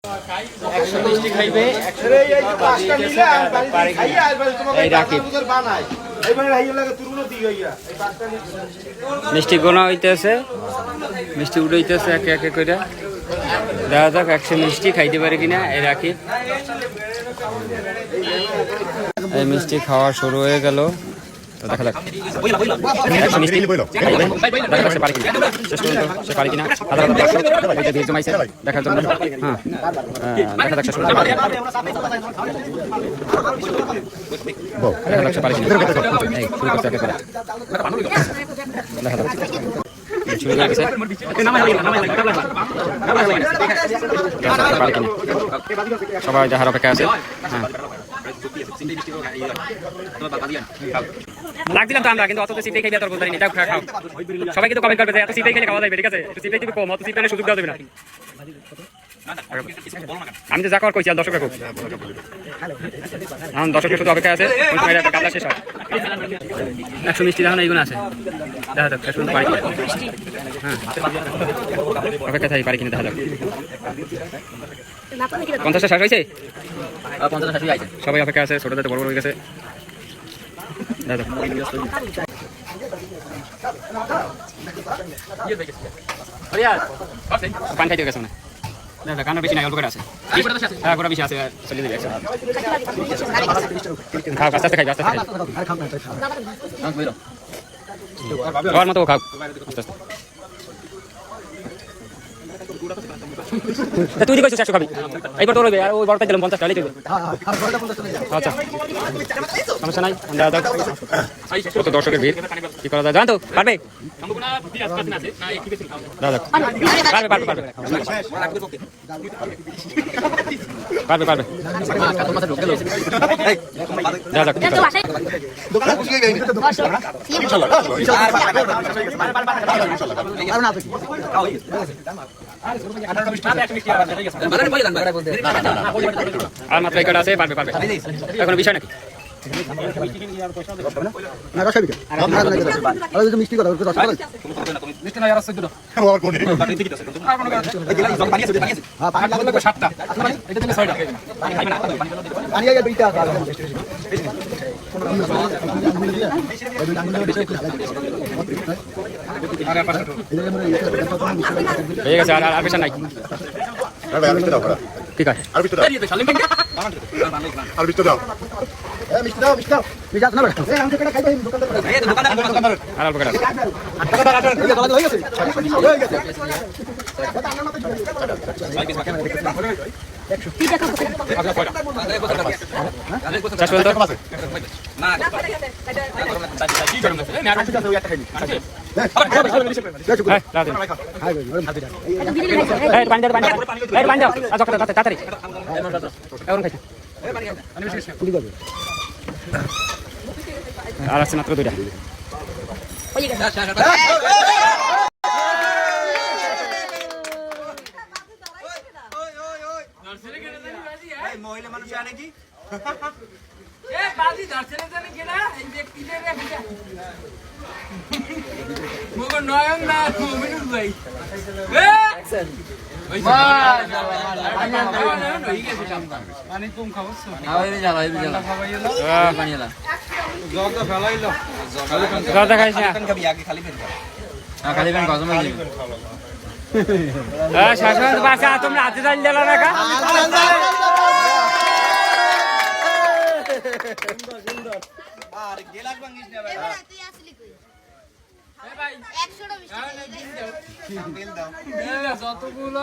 100 মিষ্টি খাইবে মিষ্টি গোনা হইতেছে, মিষ্টি উঠাইতেছে একে একে করে। দেখা যাক 100 মিষ্টি খাইতে পারে কিনা এই রাখি। এই মিষ্টি খাওয়া শুরু হয়ে গেল, দেখা যাক 100 মিষ্টি দেখা সে পারে কিনা, শেষ পর্যন্ত সে পারে কিনা। হাজার হাজার দর্শক ওইটা দিয়ে জমাইছে দেখার জন্য। দেখা যাক শেষ পর্যন্ত দেখা যাক সে পারে কিনা। শুরু করছে একেবারে, দেখা যাক শুরু হয়ে গেছে। সবাই দেখার অপেক্ষা আছে। লাগছিলাম তো আমরা, কিন্তু অত সিটে খেয়ে তোর বলতে খাও। সবাই কিন্তু কমেন্ট করবে যে এত সিটে খেলে খাওয়া যাবে, ঠিক আছে? সিটে কিন্তু কম, অত সিটে সুযোগ দেওয়া যাবে না। আমি তো যা কর কইছি, আর দর্শক রাখো। দর্শকের শুধু অপেক্ষা আছে, কাজটা শেষ হয়। 100 মিষ্টি দেখানো এইগুলো আছে, দেখা যাক শুনতে পারি। অপেক্ষা থাকি পারি কিনা, দেখা যাক। 50টা শেষ হয়েছে, 50টা শেষ হয়েছে। সবাই অপেক্ষা আছে, ছোট যাতে বড় বড় হয়ে গেছে। দেখা যাক পান খাইতে গেছে না, দেখা কান্নার বেশি নাই, অল্প করে আছে। হ্যাঁ, গোটা বেশি আছে, চলে যাবে। খাও, আস্তে আস্তে খাই, আস্তে আস্তে খাই। খাওয়ার মতো খাও, আস্তে আস্তে। তুই দি কইছিস 100 খাবি, এইবার তোর হইবে। আর ওই বড়টা দিলাম 50 টাকা লিখে। আচ্ছা, সমস্যা নাই। কত দর্শকের ভিড়, কি করা যায় জানো তো? পারবে পারবে। আর মাত্র একটা আছে, পারবে। এখন বিষয় নাকি মিষ্টি কথা মিষ্টি নাই। আর আছে দুটো হয়ে গেছে। আর পেশা নাই, ঠিক আছে। আর আছে মাত্র 2টা। মহিলা মানুষ জানে কি নয়ন না ভাই তোমরা হাতে চাল দিল না। যতগুলো